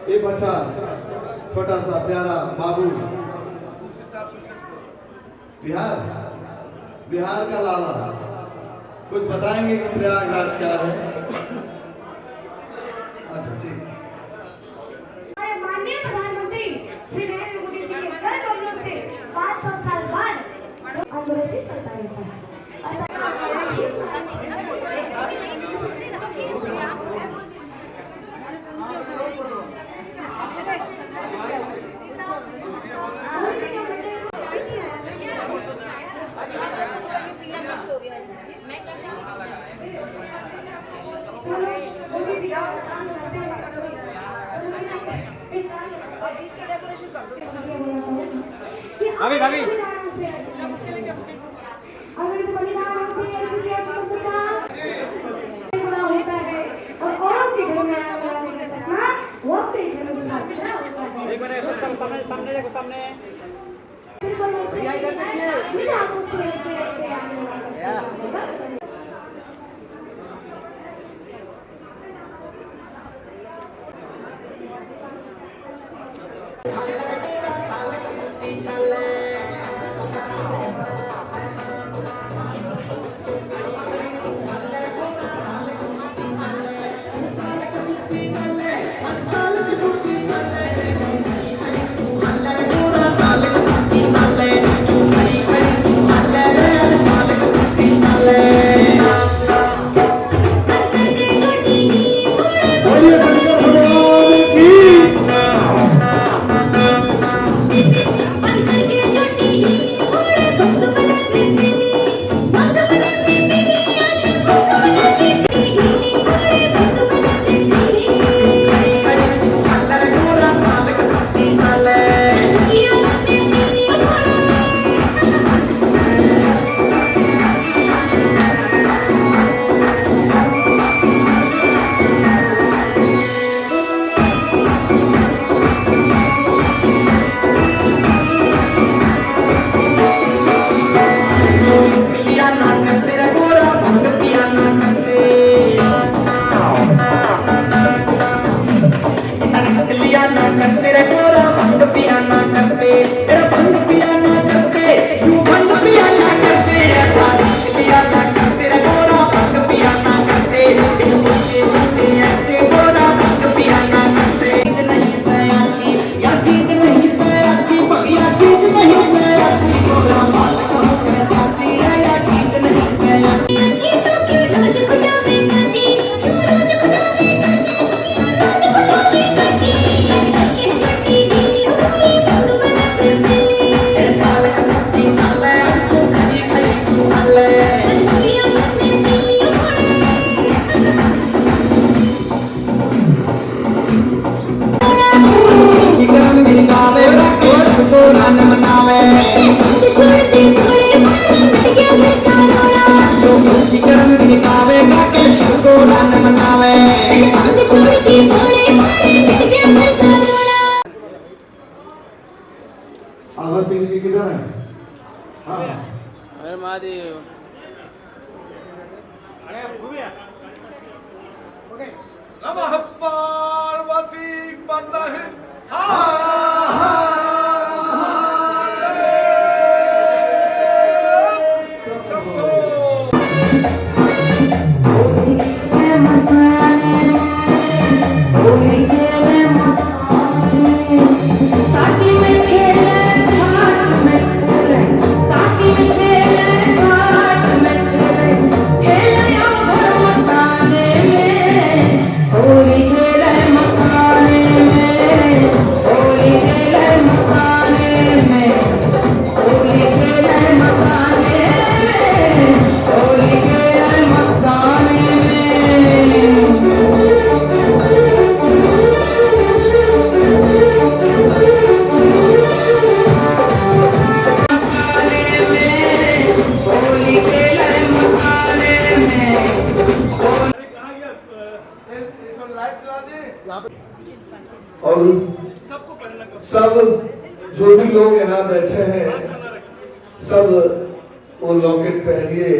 ये बच्चा छोटा सा प्यारा बाबू बिहार का लाला कुछ बताएंगे कि प्रयागराज क्या है। हमारे माननीय प्रधानमंत्री श्री नरेंद्र मोदी जी के कर कमलों से 500 साल बाद अंदर से चलता रहता है। भाभी भाभी अगर तो बलिदान से ऐसी होता है और औरों के घर में आग लगाने का सपना वो अपने घर में पूरा होता है। एक मिनट सामने देखो सामने भैया इधर देखिए आगों से ऐसे आग लगाना आभा सिंह जी किधर है? हाँ अरे महादेव अरे भूमिया नमः पार्वती पतये और सब जो भी लोग यहाँ बैठे हैं सब वो लॉकेट पहनिए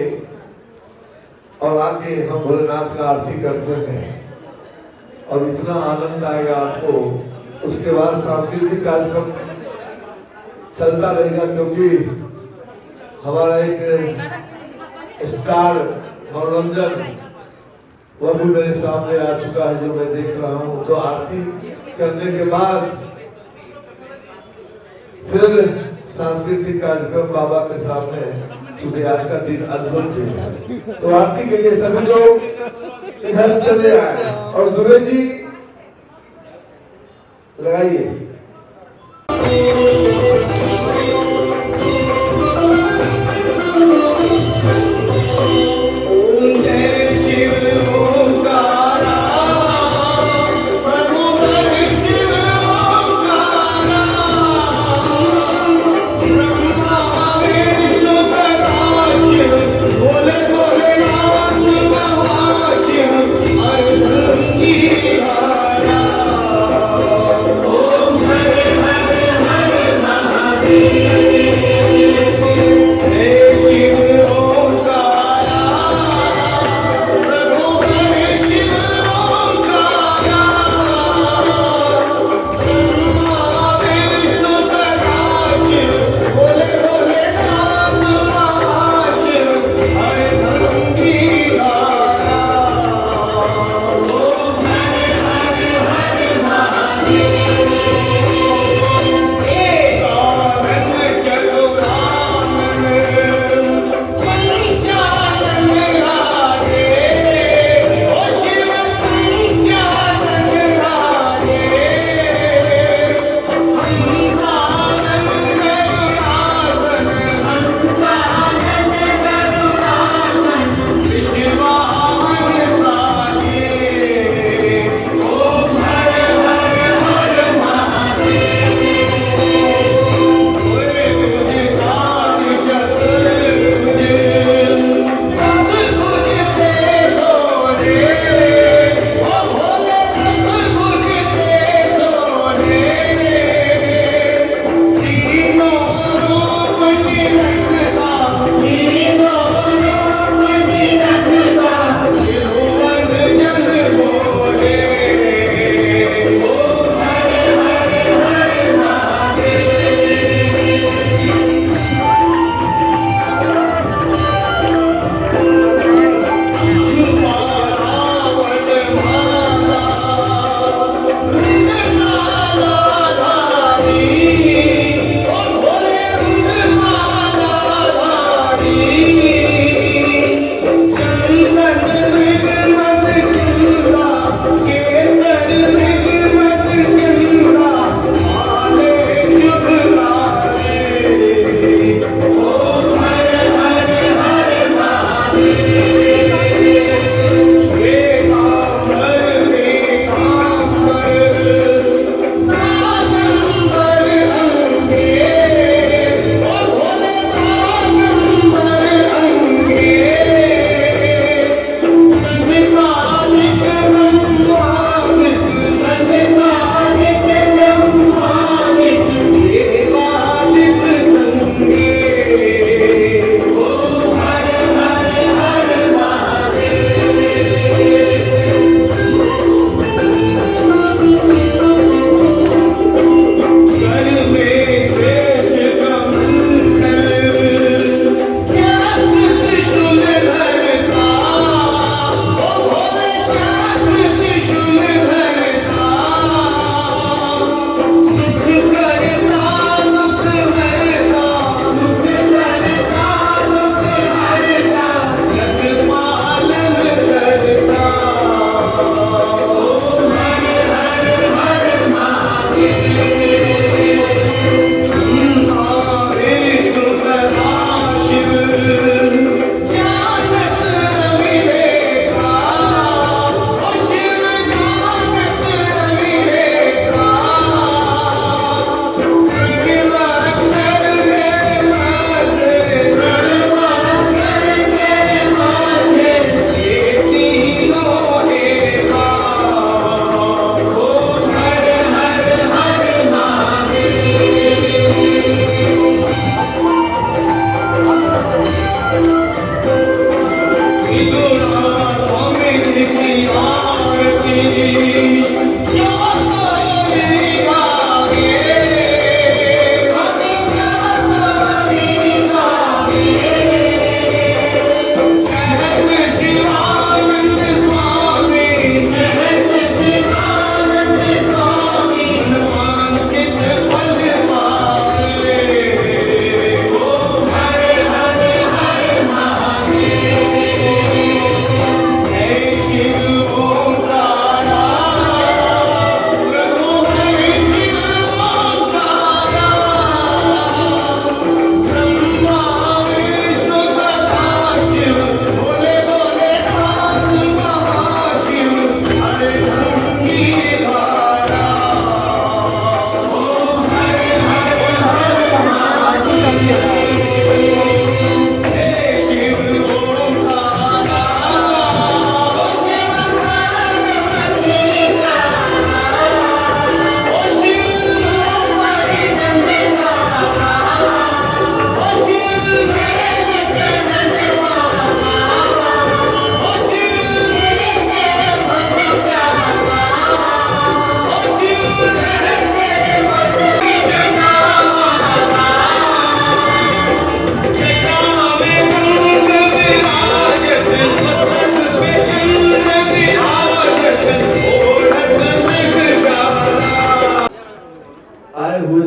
और आके हम भोलेनाथ का आरती करते हैं। और इतना आनंद आएगा आपको। उसके बाद सांस्कृतिक कार्यक्रम चलता रहेगा, क्योंकि हमारा एक स्टार मनोरंजन वह भी मेरे सामने आ चुका है, जो मैं देख रहा हूँ। तो आरती करने के बाद फिर सांस्कृतिक कार्यक्रम बाबा के सामने, क्योंकि आज का दिन अद्भुत है। तो आरती के लिए सभी लोग इधर चले आए और दुबे जी लगाइए। Om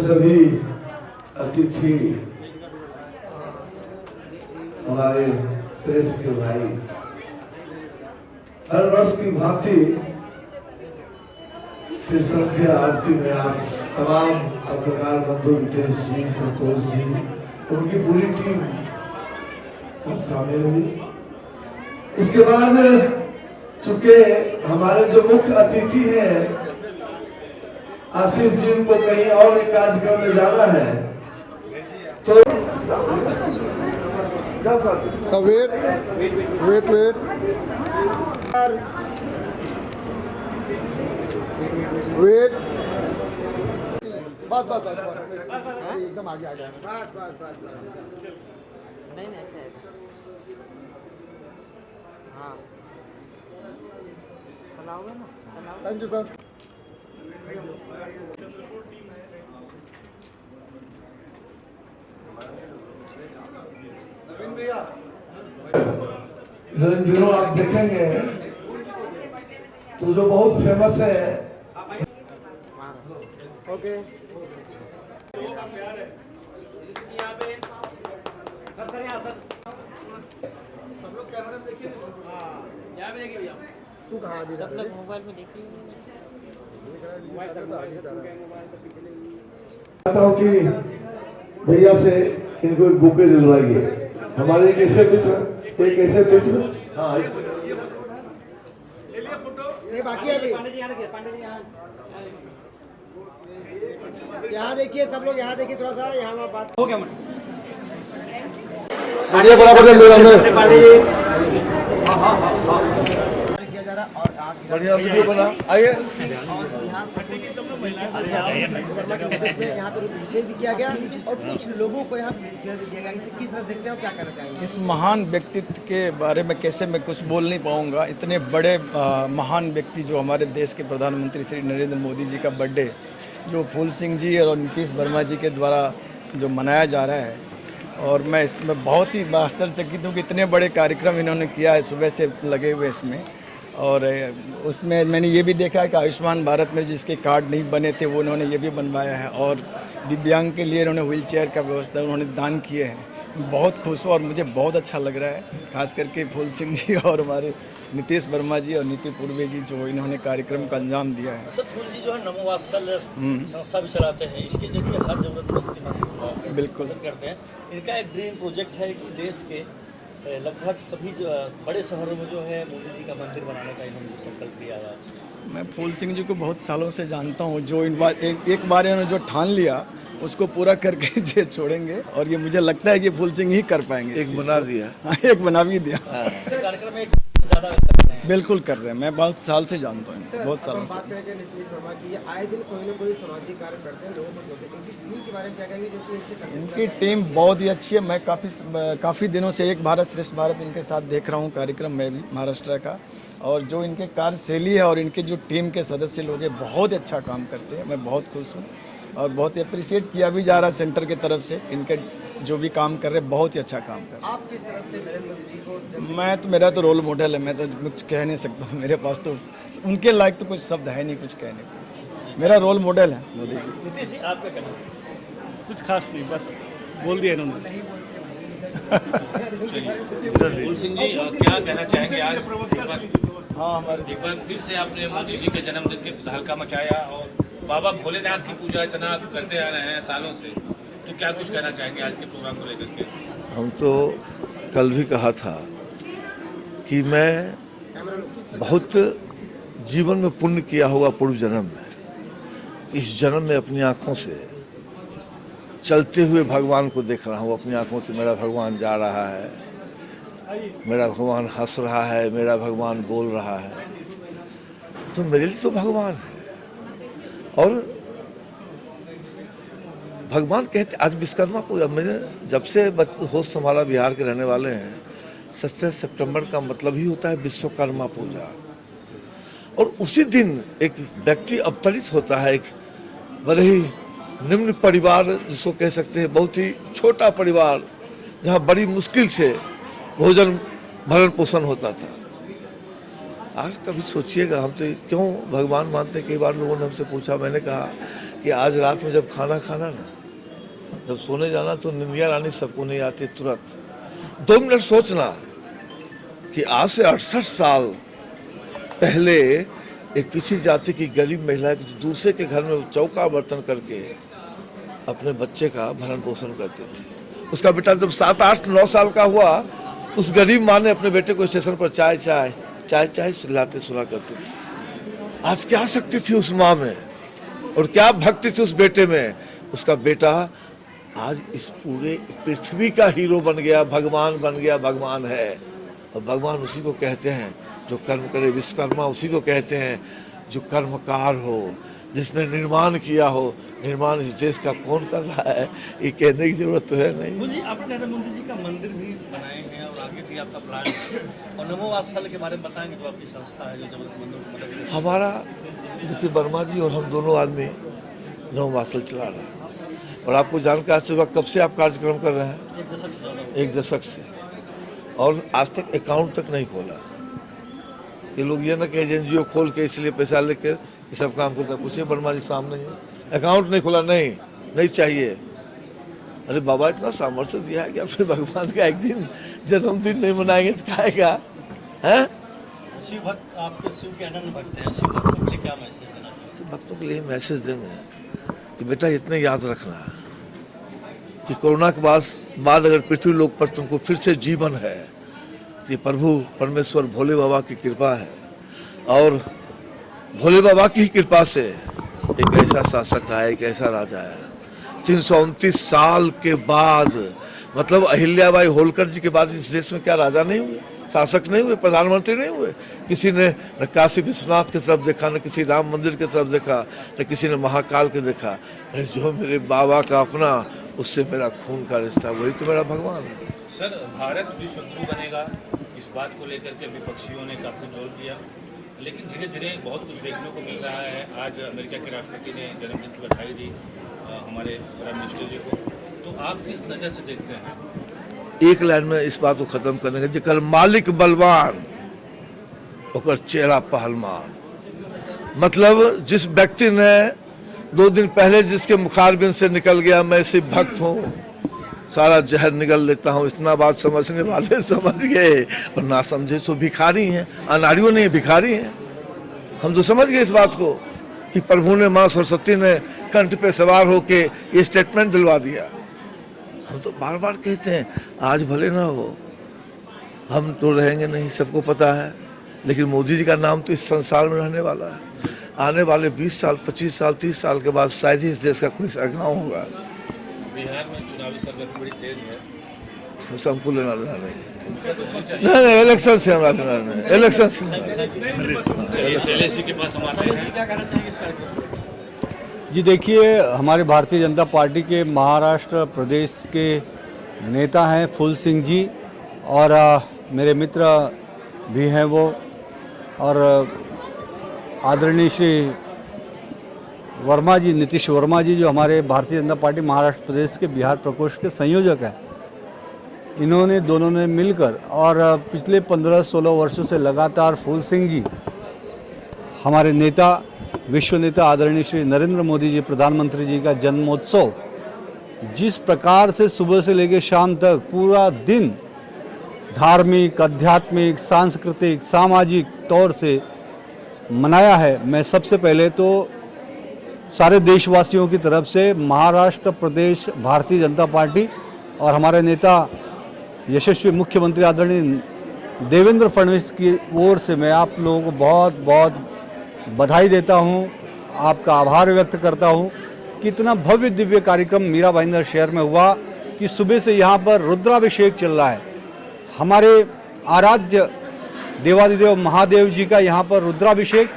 सभी अतिथि, हमारे प्रेस के भाई, हर वर्ष की भांति श्री संध्या आरती में आप तमाम पत्रकार बंधु विदेश जी, संतोष जी, उनकी पूरी टीम शामिल हुई। इसके बाद चूंकि हमारे जो मुख्य अतिथि हैं आशीष जी, उनको कहीं और एक कार्यक्रम में जाना है, तो वेट वेट वेट वेट बस बस बस एकदम आगे आ गया। बस बस बस नहीं नहीं हाँ थैंक यू सर। इन दिनों आप देखेंगे तो जो बहुत फेमस है, ओके सर यहाँ सर सब लोग कैमरे में देखिए। यहाँ पे देखिए भैया, तू कहाँ भी सब लोग मोबाइल में देखिए। चाहता हूँ कि भैया से इनको एक बुके दिलवाइए। हमारे एक ऐसे मित्र हाँ ये बाकी है अभी। पांडे जी यहाँ देखिए, पांडे जी यहाँ देखिए, सब लोग यहाँ देखिए, थोड़ा सा यहाँ बात हो गया। पांडे जी किया जा रहा है और आप बढ़िया वीडियो बना। आइए यहाँ पर विषय भी किया गया और कुछ लोगों को यहाँ व्हीलचेयर भी दिया गया। इसे किस तरह देखते हो, क्या कहना चाहेंगे? इस महान व्यक्तित्व के बारे में कैसे मैं कुछ बोल नहीं पाऊंगा। इतने बड़े महान व्यक्ति जो हमारे देश के प्रधानमंत्री श्री नरेंद्र मोदी जी का बर्थडे जो फूल सिंह जी और नीतीश वर्मा जी के द्वारा जो मनाया जा रहा है, और मैं इसमें बहुत ही आश्चर्यचकित हूँ कि इतने बड़े कार्यक्रम इन्होंने किया है, सुबह से लगे हुए इसमें। और उसमें मैंने ये भी देखा है कि आयुष्मान भारत में जिसके कार्ड नहीं बने थे वो उन्होंने ये भी बनवाया है, और दिव्यांग के लिए इन्होंने व्हील चेयर का व्यवस्था उन्होंने दान किए हैं। बहुत खुश हूँ और मुझे बहुत अच्छा लग रहा है, खास करके फूल सिंह जी और हमारे नीतीश वर्मा जी और नीति पूर्वे जी जो इन्होंने कार्यक्रम का अंजाम दिया है। सर फूल जी जो है नमो वात्सल्य संस्था भी चलाते हैं, इसके जरिए हर जरूरतमंद की मदद बिल्कुल करते हैं। इनका एक ड्रीम प्रोजेक्ट है कि देश के लगभग सभी जो बड़े शहरों में जो है मोदी जी का मंदिर बनाने का इन्होंने संकल्प लिया है। मैं फूल सिंह जी को बहुत सालों से जानता हूँ, जो एक बार इन्होंने जो ठान लिया उसको पूरा करके जे छोड़ेंगे, और ये मुझे लगता है कि फूल सिंह ही कर पाएंगे। एक बना दिया। हाँ, एक बना भी दिया। कार्यक्रम में ज़्यादा करते हैं। बिल्कुल कर रहे हैं, मैं बहुत साल से जानता हूँ, बहुत सालों से। बात करें कि नीतीश वर्मा की आए दिन कोई ना कोई सामाजिक कार्य करते हैं, लोगों को जोड़ते हैं। इनकी टीम के बारे में क्या कहेंगे जो कि इससे करते हैं? इनकी टीम बहुत ही अच्छी है। मैं काफ़ी दिनों से एक भारत श्रेष्ठ भारत इनके साथ देख रहा हूँ कार्यक्रम में भी महाराष्ट्र का, और जो इनके कार्यशैली है और इनके जो टीम के सदस्य लोग हैं बहुत अच्छा काम करते हैं। मैं बहुत खुश हूँ और बहुत ही अप्रिशिएट किया भी जा रहा है सेंटर की तरफ से। इनके जो भी काम कर रहे हैं बहुत ही अच्छा काम कर रहे आप किस तरह से नरेंद्र मोदी जी को? हैं। मेरा तो रोल मॉडल है, मैं तो कुछ कह नहीं सकता हूँ, मेरे पास तो उनके लायक तो कुछ शब्द है नहीं कुछ कहने को। मेरा रोल मॉडल है मोदी जी। नीतीश जी आपका कहना? कुछ खास नहीं, बस बोल दिया इन्होंने। फूल सिंह जी क्या कहना चाहेंगे? आज हाँ, हमारे एक बार फिर से आपने मोदी जी के जन्मदिन के हल्का मचाया और बाबा भोलेनाथ की पूजा अर्चना करते आ रहे हैं सालों से, तो क्या कुछ कहना चाहेंगे आज के प्रोग्राम को लेकर के? हम तो कल भी कहा था कि मैं बहुत जीवन में पुण्य किया होगा पूर्व जन्म में, इस जन्म में अपनी आँखों से चलते हुए भगवान को देख रहा हूँ। अपनी आँखों से मेरा भगवान जा रहा है, मेरा भगवान हंस रहा है, मेरा भगवान बोल रहा है, तो मेरे लिए तो भगवान है। और भगवान कहते आज विश्वकर्मा पूजा, मैंने जब से होश संभाला, बिहार के रहने वाले हैं, 17 सितंबर का मतलब ही होता है विश्वकर्मा पूजा। और उसी दिन एक व्यक्ति अवतरित होता है, एक बड़े ही निम्न परिवार जिसको कह सकते हैं, बहुत ही छोटा परिवार, जहाँ बड़ी मुश्किल से भोजन भरण पोषण होता था। आज कभी सोचिएगा, हम तो क्यों भगवान मानते हैं। कई बार लोगों ने हमसे पूछा, मैंने कहा कि आज रात में जब खाना खाना ना, जब सोने जाना तो निंदिया रानी सबको नहीं आती तुरंत। 2 मिनट सोचना कि आज से 68 साल पहले एक पिछड़ी जाति की गरीब महिला दूसरे के घर में चौका बर्तन करके अपने बच्चे का भरण पोषण करती थी। उसका बेटा जब 7, 8, 9 साल का हुआ, उस गरीब माँ ने अपने बेटे को स्टेशन पर चाय चाय चाय चाय चिल्लाते सुना करती थी। आज क्या शक्ति थी उस माँ में और क्या भक्ति थी उस बेटे में। उसका बेटा आज इस पूरे पृथ्वी का हीरो बन गया, भगवान बन गया, भगवान है। और भगवान उसी को कहते हैं जो कर्म करे, विश्वकर्मा उसी को कहते हैं जो कर्मकार हो, जिसने निर्माण किया हो। निर्माण इस देश का कौन कर रहा है, ये कहने की जरूरत तो है नहीं। जी, आप नरेंद्र मोदी जी का मंदिर भी बनाए हैं और आगे भी आपका प्लान है, और नमो वात्सल के बारे में बताएंगे जो आपकी संस्था है जो जरूरतमंदों को मदद करती है। हमारा देखिए वर्मा जी और हम दोनों आदमी नमो वात्सल चला रहे हैं और आपको जानकार से कब से आप कार्यक्रम कर रहे हैं? 1 दशक से, और आज तक अकाउंट तक नहीं खोला। ये लोग ये ना कि एनजीओ खोल के इसलिए पैसा लेकर ये सब काम करता। पूछिए वर्मा जी सामने है, अकाउंट नहीं खोला, नहीं चाहिए। अरे बाबा इतना सामर्थ्य दिया है कि अपने भगवान का एक दिन जन्मदिन नहीं मनाएंगे तो खाएगा हैं? शिव भक्त, आपके शिव के अनन्य भक्त हैं, शिव भक्तों के लिए क्या मैसेज देना चाहिए? भक्तों के लिए मैसेज देंगे कि बेटा इतने याद रखना कि कोरोना के बाद अगर पृथ्वी लोक पर तुमको फिर से जीवन है तो ये प्रभु परमेश्वर भोले बाबा की कृपा है। और भोले बाबा की कृपा से एक ऐसा शासक आया, एक ऐसा राजा आया 329 साल के बाद। मतलब अहिल्याबाई होलकर जी के बाद इस देश में क्या राजा नहीं हुए, शासक नहीं हुए, प्रधानमंत्री नहीं हुए? किसी ने न काशी विश्वनाथ की तरफ देखा, न किसी राम मंदिर की तरफ देखा, न किसी ने महाकाल के देखा। अरे जो मेरे बाबा का अपना, उससे मेरा खून का रिश्ता, वही तो मेरा भगवान है। सर, भारत विश्व गुरु बनेगा, इस बात को लेकर के विपक्षियों ने काफ़ी जोर दिया, लेकिन धीरे धीरे बहुत कुछ देखने को मिल रहा है। आज अमेरिका के राष्ट्रपति ने जन्मदिन की बधाई दी हमारे प्राइम मिनिस्टर जी को, तो आप किस नज़र से देखते हैं? एक लाइन में इस बात को खत्म करने का, जेकर मालिक बलवान ओकर चेहरा पहलवान। मतलब जिस व्यक्ति ने 2 दिन पहले जिसके मुखारबिन से निकल गया मैं शिव भक्त हूँ, सारा जहर निगल लेता हूँ, इतना बात समझने वाले समझ गए और ना समझे सो भिखारी हैं। अनाड़ियों नहीं, भिखारी हैं। हम तो समझ गए इस बात को कि प्रभु ने, माँ सरस्वती ने कंठ पे सवार होके ये स्टेटमेंट दिलवा दिया। हम तो बार बार कहते हैं आज भले ना हो, हम तो रहेंगे नहीं, सबको पता है, लेकिन मोदी जी का नाम तो इस संसार में रहने वाला है। आने वाले 20 साल, 25 साल, 30 साल के बाद शायद ही इस देश का कोई सा गाँव होगा। बिहार में चुनावी सरगर्मी बड़ी तेज है, सबको लेना देना नहीं, इलेक्शन से हमारा लेना नहीं, इलेक्शन से। शैलेश जी के पास हम आते हैं, क्या कहना चाहिए इस कार्यक्रम? जी देखिए, हमारे भारतीय जनता पार्टी के महाराष्ट्र प्रदेश के नेता हैं फूल सिंह जी, और मेरे मित्र भी हैं वो, और आदरणीय श्री वर्मा जी, नीतीश वर्मा जी, जो हमारे भारतीय जनता पार्टी महाराष्ट्र प्रदेश के बिहार प्रकोष्ठ के संयोजक हैं। इन्होंने दोनों ने मिलकर और पिछले 15-16 वर्षों से लगातार फूल सिंह जी, हमारे नेता, विश्व नेता आदरणीय श्री नरेंद्र मोदी जी प्रधानमंत्री जी का जन्मोत्सव जिस प्रकार से सुबह से लेकर शाम तक पूरा दिन धार्मिक, आध्यात्मिक, सांस्कृतिक, सामाजिक तौर से मनाया है, मैं सबसे पहले तो सारे देशवासियों की तरफ से महाराष्ट्र प्रदेश भारतीय जनता पार्टी और हमारे नेता यशस्वी मुख्यमंत्री आदरणीय देवेंद्र फडणवीस की ओर से मैं आप लोगों को बहुत बहुत बधाई देता हूं, आपका आभार व्यक्त करता हूं कि इतना भव्य दिव्य कार्यक्रम मीरा भाईंदर शहर में हुआ कि सुबह से यहां पर रुद्राभिषेक चल रहा है। हमारे आराध्य देवादिदेव महादेव जी का यहाँ पर रुद्राभिषेक,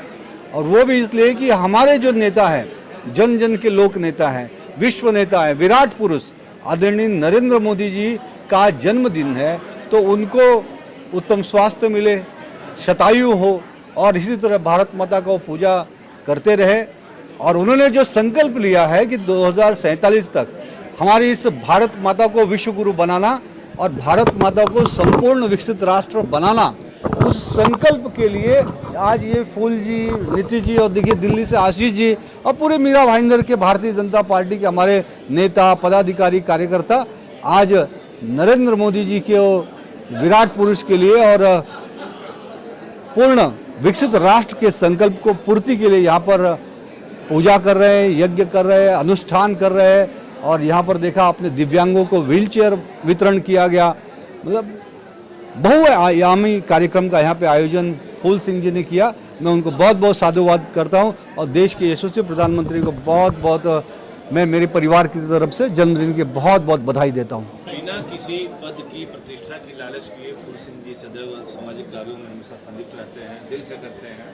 और वो भी इसलिए कि हमारे जो नेता हैं, जन जन के लोक नेता हैं, विश्व नेता हैं, विराट पुरुष आदरणीय नरेंद्र मोदी जी का जन्मदिन है, तो उनको उत्तम स्वास्थ्य मिले, शतायु हो, और इसी तरह भारत माता को पूजा करते रहे। और उन्होंने जो संकल्प लिया है कि 2047 तक हमारी इस भारत माता को विश्व गुरु बनाना और भारत माता को संपूर्ण विकसित राष्ट्र बनाना, उस संकल्प के लिए आज ये फूल जी, नीतीश जी और देखिए दिल्ली से आशीष जी और पूरे मीरा भाईंदर के भारतीय जनता पार्टी के हमारे नेता, पदाधिकारी, कार्यकर्ता आज नरेंद्र मोदी जी के विराट पुरुष के लिए और पूर्ण विकसित राष्ट्र के संकल्प को पूर्ति के लिए यहाँ पर पूजा कर रहे हैं, यज्ञ कर रहे हैं, अनुष्ठान कर रहे हैं। और यहाँ पर देखा अपने दिव्यांगों को व्हीलचेयर वितरण किया गया। मतलब बहुआयामी कार्यक्रम का यहाँ पे आयोजन फूल सिंह जी ने किया। मैं उनको बहुत बहुत साधुवाद करता हूँ और देश के यशस्वी प्रधानमंत्री को बहुत बहुत मैं मेरे परिवार की तरफ से जन्मदिन की बहुत बहुत बधाई देता हूँ। बिना किसी पद की, प्रतिष्ठा की लालच किए फूल सिंह जी सदैव सामाजिक कार्यों में हमेशा संलिप्त रहते हैं, दिल से करते हैं।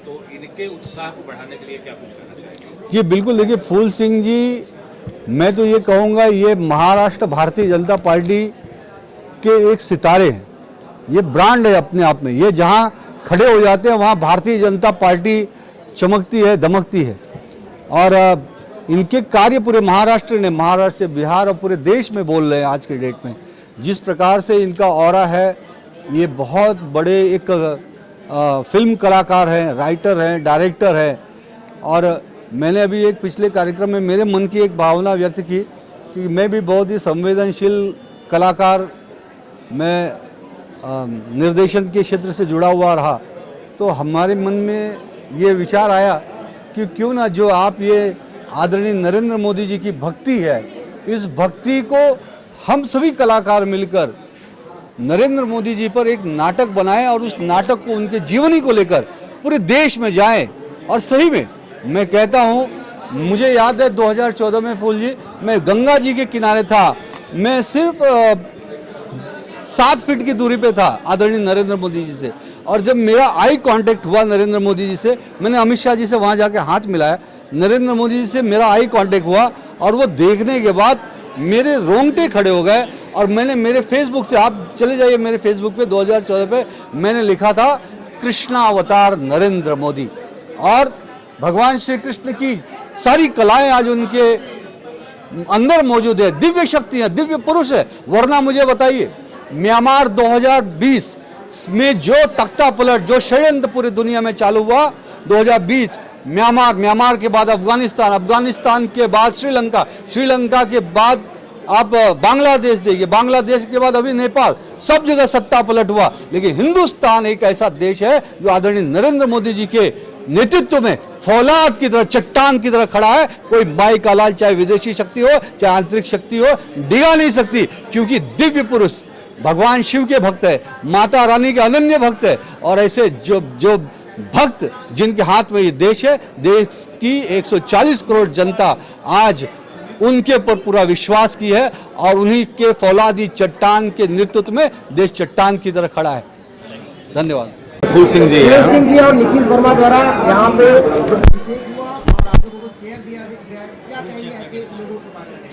तो इनके उत्साह को बढ़ाने के लिए क्या कुछ करना चाहिए? जी बिल्कुल, देखिए फूल सिंह जी, मैं तो ये कहूँगा ये महाराष्ट्र भारतीय जनता पार्टी के एक सितारे हैं। ये ब्रांड है अपने आप में। ये जहाँ खड़े हो जाते हैं वहाँ भारतीय जनता पार्टी चमकती है, दमकती है। और इनके कार्य पूरे महाराष्ट्र से बिहार और पूरे देश में बोल रहे हैं आज के डेट में। जिस प्रकार से इनका ऑरा है, ये बहुत बड़े एक फिल्म कलाकार हैं, राइटर हैं, डायरेक्टर हैं। और मैंने अभी एक पिछले कार्यक्रम में मेरे मन की एक भावना व्यक्त की कि मैं भी बहुत ही संवेदनशील कलाकार, मैं निर्देशन के क्षेत्र से जुड़ा हुआ रहा, तो हमारे मन में ये विचार आया कि क्यों ना जो आप ये आदरणीय नरेंद्र मोदी जी की भक्ति है, इस भक्ति को हम सभी कलाकार मिलकर नरेंद्र मोदी जी पर एक नाटक बनाएं और उस नाटक को, उनके जीवनी को लेकर पूरे देश में जाएं। और सही में मैं कहता हूं, मुझे याद है 2014 में फूल जी, मैं गंगा जी के किनारे था, मैं सिर्फ 7 फीट की दूरी पे था आदरणीय नरेंद्र मोदी जी से। और जब मेरा आई कांटेक्ट हुआ नरेंद्र मोदी जी से, मैंने अमित शाह जी से वहाँ जाके हाथ मिलाया, नरेंद्र मोदी जी से मेरा आई कांटेक्ट हुआ और वो देखने के बाद मेरे रोंगटे खड़े हो गए। और मैंने मेरे फेसबुक से, आप चले जाइए मेरे फेसबुक पे, 2014 पे मैंने लिखा था कृष्णा अवतार नरेंद्र मोदी। और भगवान श्री कृष्ण की सारी कलाएं आज उनके अंदर मौजूद है, दिव्य शक्ति है, दिव्य पुरुष है। वरना मुझे बताइए, म्यांमार 2020 में जो तख्ता पलट, जो षड्यंत्र पूरी दुनिया में चालू हुआ 2020, म्यांमार के बाद अफगानिस्तान के बाद श्रीलंका के बाद आप बांग्लादेश देखिए, बांग्लादेश के बाद अभी नेपाल, सब जगह सत्ता पलट हुआ। लेकिन हिंदुस्तान एक ऐसा देश है जो आदरणीय नरेंद्र मोदी जी के नेतृत्व में फौलाद की तरह, चट्टान की तरह खड़ा है। कोई माई का लाल, चाहे विदेशी शक्ति हो, चाहे आंतरिक शक्ति हो, डिगा नहीं सकती, क्योंकि दिव्य पुरुष भगवान शिव के भक्त है, माता रानी के अनन्य भक्त है। और ऐसे जो भक्त जिनके हाथ में ये देश है, देश की 140 करोड़ जनता आज उनके पर पूरा विश्वास की है और उन्हीं के फौलादी चट्टान के नेतृत्व में देश चट्टान की तरह खड़ा है। धन्यवाद। फूल सिंह जी और नीतीश वर्मा द्वारा यहाँ पे अभिषेक हुआ और आप लोगों को चेयर दिया गया, क्या कहेंगे ऐसे लोगों के बारे में?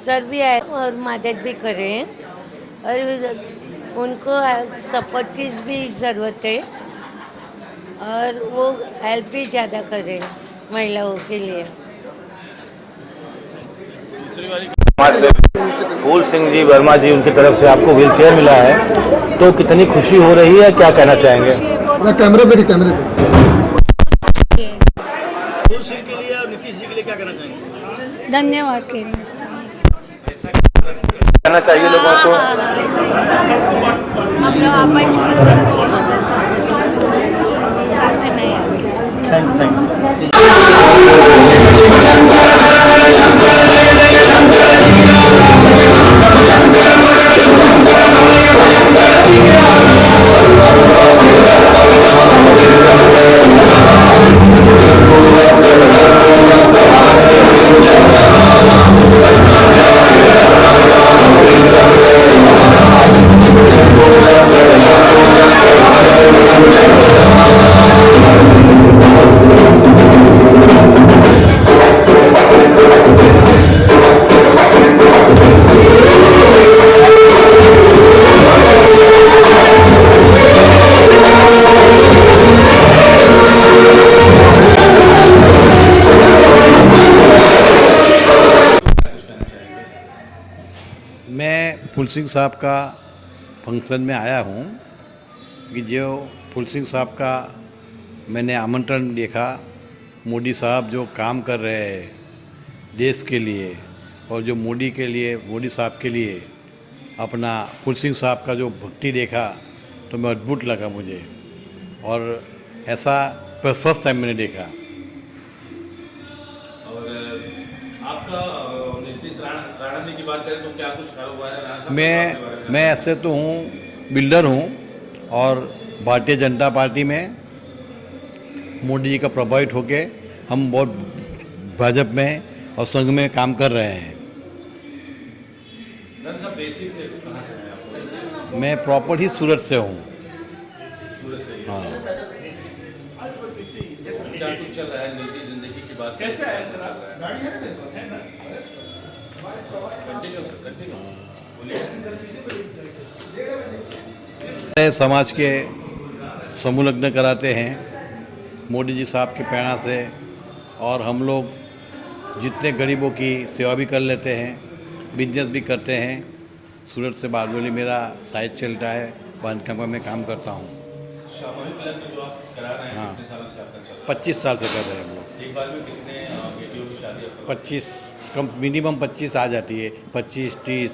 सर भी आए और मदद भी करें और उनको सपोर्ट की भी ज़रूरत है और वो हेल्प भी ज़्यादा करें महिलाओं के लिए। फूल सिंह जी, वर्मा जी, उनकी तरफ से आपको व्हील चेयर मिला है, तो कितनी खुशी हो रही है, क्या कहना चाहेंगे? कैमरे पे फूल सिंह के लिए और नीतीश जी के लिए क्या कहना चाहेंगे? धन्यवाद कहना चाहिए लोगों को। हम लोग आपस में सबको मदद करते नहीं। मैं फूल सिंह साहब का फंक्शन में आया हूँ कि जो फूल सिंह साहब का मैंने आमंत्रण देखा, मोदी साहब जो काम कर रहे हैं देश के लिए, और जो मोदी साहब के लिए अपना फूल सिंह साहब का जो भक्ति देखा तो मैं अद्भुत लगा मुझे, और ऐसा फर्स्ट टाइम मैंने देखा। और आपका नीतीश राणा जी की बात करें तो क्या कुछ कारोबार है? राणा साहब मैं ऐसे तो हूँ, बिल्डर हूँ, और भारतीय जनता पार्टी में मोदी जी का प्रभावित होके हम बहुत भाजपा में और संघ में काम कर रहे हैं। राणा साहब बेसिक से कहाँ से हैं आप? मैं प्रॉपर ही सूरत से हूँ। सूरत से? हाँ। क्या कुछ चल रहा है निजी जिंदगी की बात? कैसे आए सर आप? गाड़ी है? समाज के समूलग्न कराते हैं मोदी जी साहब की प्रेरणा से, और हम लोग जितने गरीबों की सेवा भी कर लेते हैं, बिजनेस भी करते हैं। सूरत से बारडोली मेरा साइट चलता है, बांधकाम का मैं काम करता हूँ। सामूहिक लग्न जो आप करा रहे हैं, हाँ। कितने सालों से आपका चल रहा है? 25 साल से कर रहे हैं हम लोग। एक बार में कितने बेटियों की शादी आपका? 25 कम, मिनिमम 25 आ जाती है, 25-30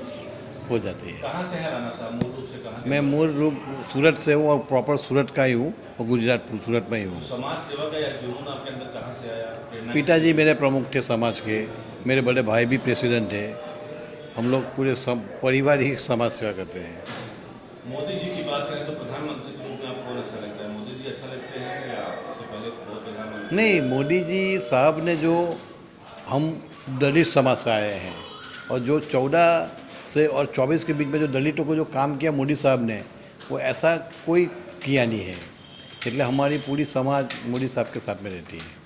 हो जाती है। कहाँ से है राणा साहब, मूल रूप से कहाँ से? मैं मूल रूप सूरत से हूँ, और प्रॉपर सूरत का ही हूँ, और गुजरात सूरत में ही हूँ। समाज सेवा का या जुनून आपके अंदर कहाँ से आया? प्रेरणा पिताजी मेरे प्रमुख थे समाज के, मेरे बड़े भाई भी प्रेसिडेंट थे। हम लोग पूरे परिवार ही समाज सेवा करते हैं। मोदी जी की बात करें तो प्रधानमंत्री के रूप में आपको कौन अच्छा लगता है? मोदी जी अच्छा लगते हैं या इससे पहले बहुत प्रधानमंत्री? नहीं, मोदी जी साहब ने जो, हम दलित समाज से आए हैं, और जो 14 से और 24 के बीच में जो दलितों को जो काम किया मोदी साहब ने, वो ऐसा कोई किया नहीं है। इसलिए हमारी पूरी समाज मोदी साहब के साथ में रहती है।